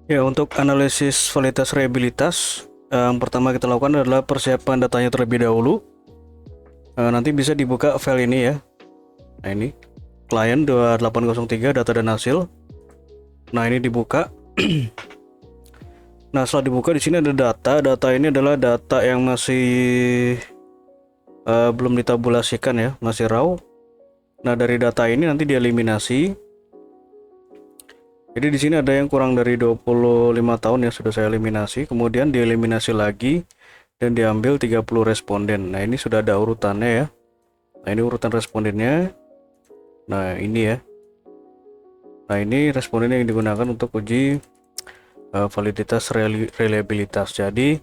Ya, untuk analisis validitas reliabilitas, yang pertama kita lakukan adalah persiapan datanya terlebih dahulu. Nanti bisa dibuka file ini ya. Nah, ini client 2803 data dan hasil. Nah, ini dibuka. Nah, setelah dibuka di sini ada data. Data ini adalah data yang masih belum ditabulasikan ya, masih raw. Nah, dari data ini nanti dieliminasi. Jadi di sini ada yang kurang dari 25 tahun yang sudah saya eliminasi, kemudian dieliminasi lagi dan diambil 30 responden. Nah, ini sudah ada urutannya ya. Nah, ini urutan respondennya. Nah, ini ya. Nah, ini responden yang digunakan untuk uji validitas reliabilitas. Jadi,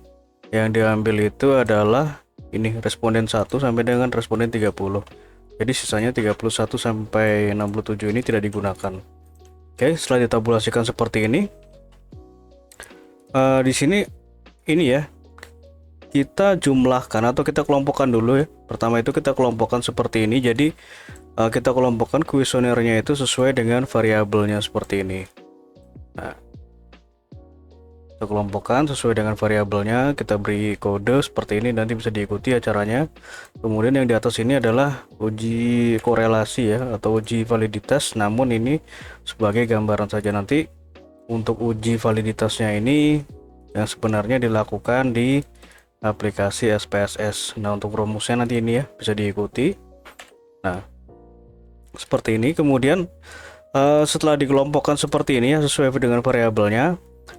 yang diambil itu adalah ini responden 1 sampai dengan responden 30. Jadi sisanya 31 sampai 67 ini tidak digunakan. Oke, setelah ditabulasikan seperti ini, di sini ini ya, kita jumlahkan atau kita kelompokkan dulu ya. Pertama itu kita kelompokkan seperti ini. Jadi kita kelompokkan kuesionernya itu sesuai dengan variabelnya seperti ini. Nah, kita kelompokkan sesuai dengan variabelnya, kita beri kode seperti ini, nanti bisa diikuti acaranya. Kemudian yang di atas ini adalah uji korelasi ya, atau uji validitas, namun ini sebagai gambaran saja. Nanti untuk uji validitasnya ini yang sebenarnya dilakukan di aplikasi SPSS. Nah, untuk rumusnya nanti ini ya bisa diikuti. Nah, seperti ini. Kemudian setelah dikelompokkan seperti ini ya, sesuai dengan variabelnya,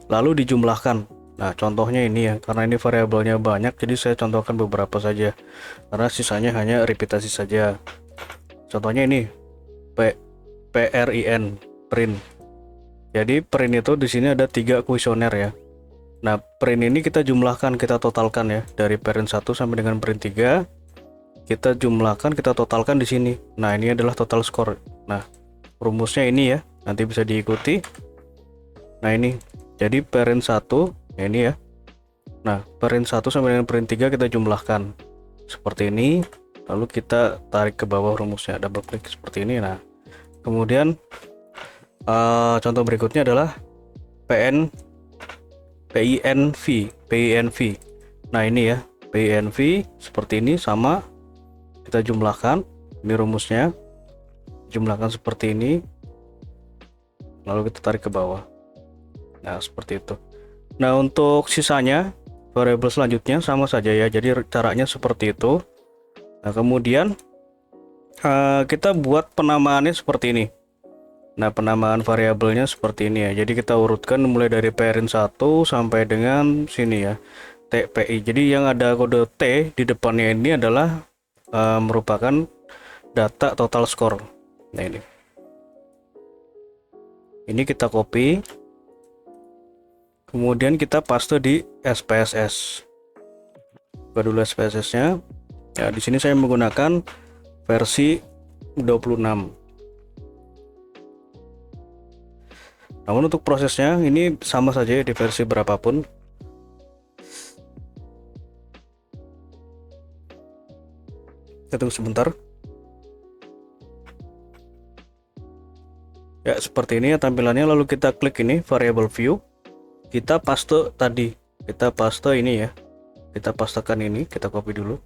lalu dijumlahkan. Nah, contohnya ini ya, karena ini variabelnya banyak, jadi saya contohkan beberapa saja, karena sisanya hanya repetisi saja. Contohnya ini PRIN, print. Jadi print itu di sini ada 3 kuesioner ya. Nah, print ini kita jumlahkan, kita totalkan ya, dari print 1 sampai dengan print 3. Kita jumlahkan, kita totalkan di sini. Nah, ini adalah total score. Nah, rumusnya ini ya, nanti bisa diikuti. Nah, ini. Jadi print 1, ya ini ya. Nah, print 1 sampai dengan print 3 kita jumlahkan. Seperti ini. Lalu kita tarik ke bawah rumusnya, double klik seperti ini. Nah, kemudian contoh berikutnya adalah PINV. Nah, ini ya, PINV seperti ini, sama kita jumlahkan. Ini rumusnya, jumlahkan seperti ini, lalu kita tarik ke bawah. Nah, seperti itu. Nah, untuk sisanya variabel selanjutnya sama saja ya, jadi caranya seperti itu. Nah, kemudian kita buat penamaannya seperti ini. Nah, penamaan variabelnya seperti ini ya. Jadi kita urutkan mulai dari parent 1 sampai dengan sini ya, TPI. Jadi yang ada kode T di depannya ini adalah merupakan data total score. Nah, ini kita copy, kemudian kita paste di SPSS. Buka dulu SPSS-nya. Ya, di sini saya menggunakan versi 26. Namun untuk prosesnya ini sama saja ya, di versi berapapun. Kita tunggu sebentar. Ya, seperti ini ya tampilannya. Lalu kita klik ini variable view. Kita paste tadi. Kita paste ini ya. Kita pastekan ini, kita copy dulu.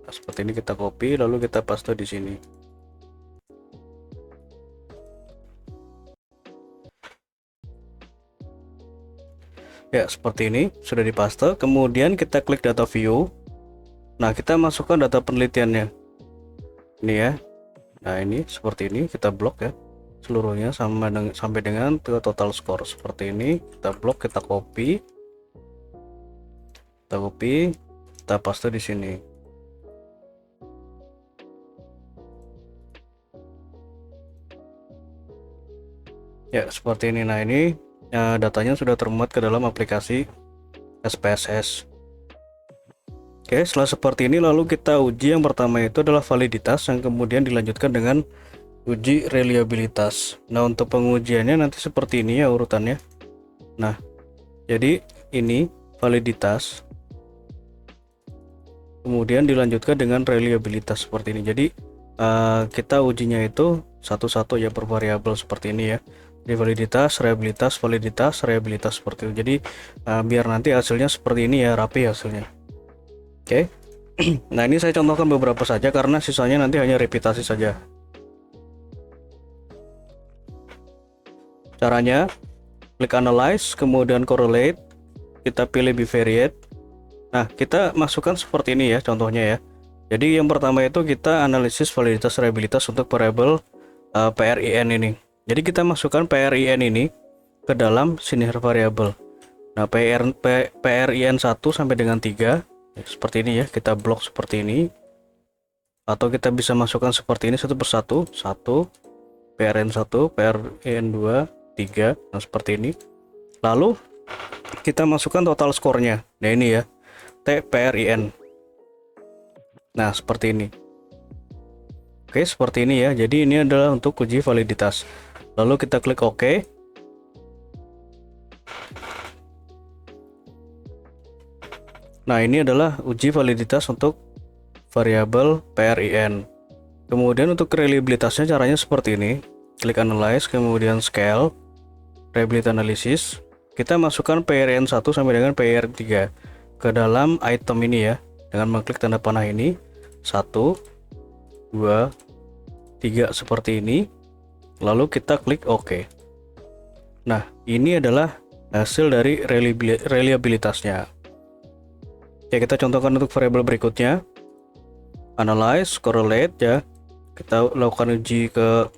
Nah, seperti ini kita copy, lalu kita paste di sini. Ya, seperti ini sudah dipaste. Kemudian kita klik data view. Nah, kita masukkan data penelitiannya. Ini ya. Nah, ini seperti ini kita blok ya. Seluruhnya sampai dengan total score seperti ini. Kita blok, kita copy. Kita paste di sini. Ya, seperti ini. Nah, ini datanya sudah termuat ke dalam aplikasi SPSS. Oke, setelah seperti ini lalu kita uji. Yang pertama itu adalah validitas, yang kemudian dilanjutkan dengan uji reliabilitas. Nah, untuk pengujiannya nanti seperti ini ya urutannya. Nah, jadi ini validitas, kemudian dilanjutkan dengan reliabilitas seperti ini. Jadi kita ujinya itu satu-satu ya per variabel seperti ini ya. Jadi validitas, reliabilitas, validitas, reliabilitas seperti itu. Jadi biar nanti hasilnya seperti ini ya, rapi hasilnya. Oke. Nah, ini saya contohkan beberapa saja karena sisanya nanti hanya repetisi saja. Caranya, klik analyze, kemudian correlate, kita pilih bivariate. Nah, kita masukkan seperti ini ya contohnya ya. Jadi yang pertama itu kita analisis validitas reliabilitas untuk variabel PRIN ini. Jadi kita masukkan PRIN ini ke dalam senior variable. Nah, PRIN 1 sampai dengan 3 seperti ini ya, kita blok seperti ini. Atau kita bisa masukkan seperti ini satu persatu, 1 PRIN 1, PRIN 2, 3. Nah, seperti ini. Lalu kita masukkan total skornya. Nah, ini ya. TPRIN. Nah, seperti ini. Oke, seperti ini ya. Jadi ini adalah untuk uji validitas. Lalu kita klik OK. Nah, ini adalah uji validitas untuk variabel PRIN. Kemudian untuk reliabilitasnya caranya seperti ini. Klik analyze, kemudian scale, reliability analysis. Kita masukkan PRIN 1 sampai dengan PRIN 3 ke dalam item ini ya. Dengan mengklik tanda panah ini. 1, 2, 3 seperti ini. Lalu kita klik OK. Nah, ini adalah hasil dari reliabilitasnya. Oke, kita contohkan untuk variabel berikutnya. Analyze, correlate ya. Kita lakukan uji ke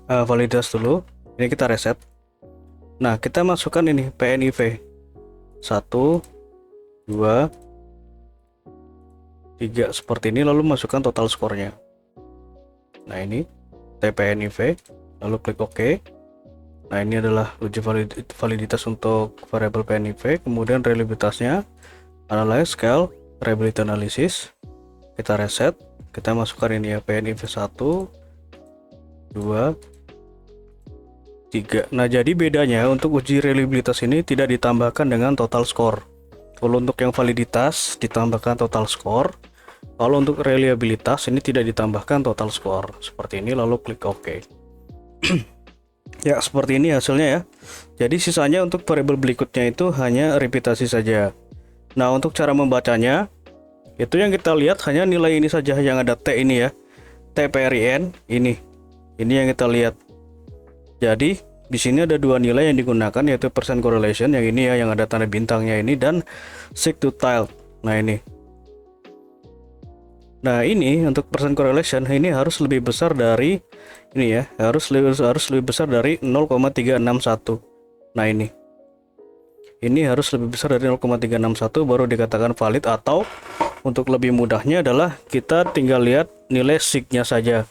validitas dulu. Ini kita reset. Nah, kita masukkan ini PNIV 1, 2, 3 seperti ini, lalu masukkan total skornya. Nah, ini TPNIV, lalu klik OK. Nah, ini adalah uji validitas untuk variabel PNIV. Kemudian reliabilitasnya, analyze, scale, reliability analysis. Kita reset, kita masukkan ini ya, PNIV 1, 2, 3. Nah, jadi bedanya untuk uji reliabilitas ini tidak ditambahkan dengan total score. Kalau untuk yang validitas ditambahkan total score. Kalau untuk reliabilitas ini tidak ditambahkan total score. Seperti ini, lalu klik OK. Ya, seperti ini hasilnya ya. Jadi sisanya untuk variabel berikutnya itu hanya repetisi saja. Nah, untuk cara membacanya itu yang kita lihat hanya nilai ini saja yang ada T ini ya. TPRIN ini. Ini yang kita lihat. Jadi di sini ada dua nilai yang digunakan, yaitu percent correlation yang ini ya, yang ada tanda bintangnya ini, dan seek to tilde. Nah, ini. Nah, ini untuk percent correlation ini harus lebih besar dari ini ya, harus lebih besar dari 0,361. Nah, ini harus lebih besar dari 0,361 baru dikatakan valid, atau untuk lebih mudahnya adalah kita tinggal lihat nilai sig-nya saja.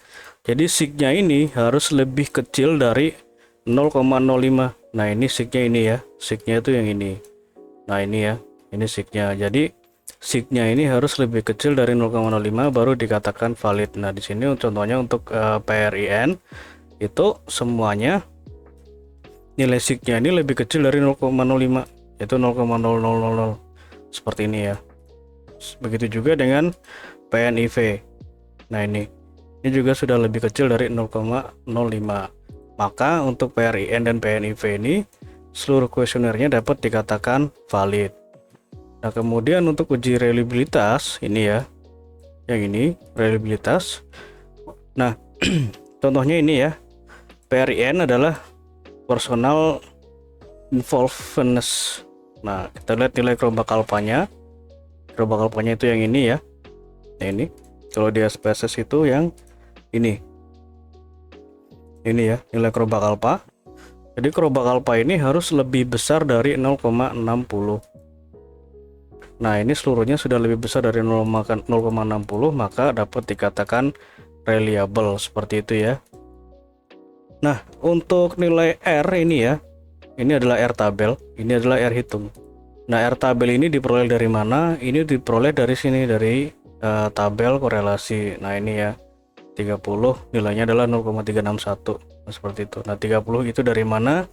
Jadi sig-nya ini harus lebih kecil dari 0,05. Nah, ini sig-nya ini ya. Sig-nya itu yang ini. Nah, ini ya. Ini sig-nya. Jadi sig-nya ini harus lebih kecil dari 0,05 baru dikatakan valid. Nah, di sini contohnya untuk PRIN itu semuanya nilai sig-nya ini lebih kecil dari 0,05, yaitu 0,0000. Seperti ini ya. Begitu juga dengan PNIV. Nah, ini juga sudah lebih kecil dari 0,05. Maka untuk PRIN dan PNIV ini seluruh kuesionernya dapat dikatakan valid. Nah, kemudian untuk uji reliabilitas ini ya, yang ini reliabilitas. Nah, contohnya ini ya, PRIN adalah personal involvedness. Nah, kita lihat nilai kerombak alfanya. Kerombak alfanya itu yang ini ya. Nah, ini kalau dia spesies itu yang ini ya, nilai kerombak alfa. Jadi kerombak alfa ini harus lebih besar dari 0,60. Nah, ini seluruhnya sudah lebih besar dari 0,60, maka dapat dikatakan reliable, seperti itu ya. Nah, untuk nilai R ini ya, ini adalah R tabel, ini adalah R hitung. Nah, R tabel ini diperoleh dari mana? Ini diperoleh dari sini, dari tabel korelasi. Nah, ini ya, 30 nilainya adalah 0,361. Nah, seperti itu. Nah, 30 itu dari mana?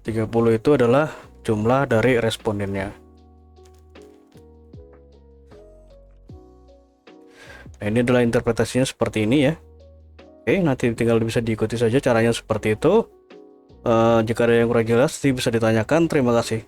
30 itu adalah jumlah dari respondennya. Nah, ini adalah interpretasinya seperti ini ya. Oke, nanti tinggal bisa diikuti saja caranya seperti itu. Jika ada yang kurang jelas, bisa ditanyakan. Terima kasih.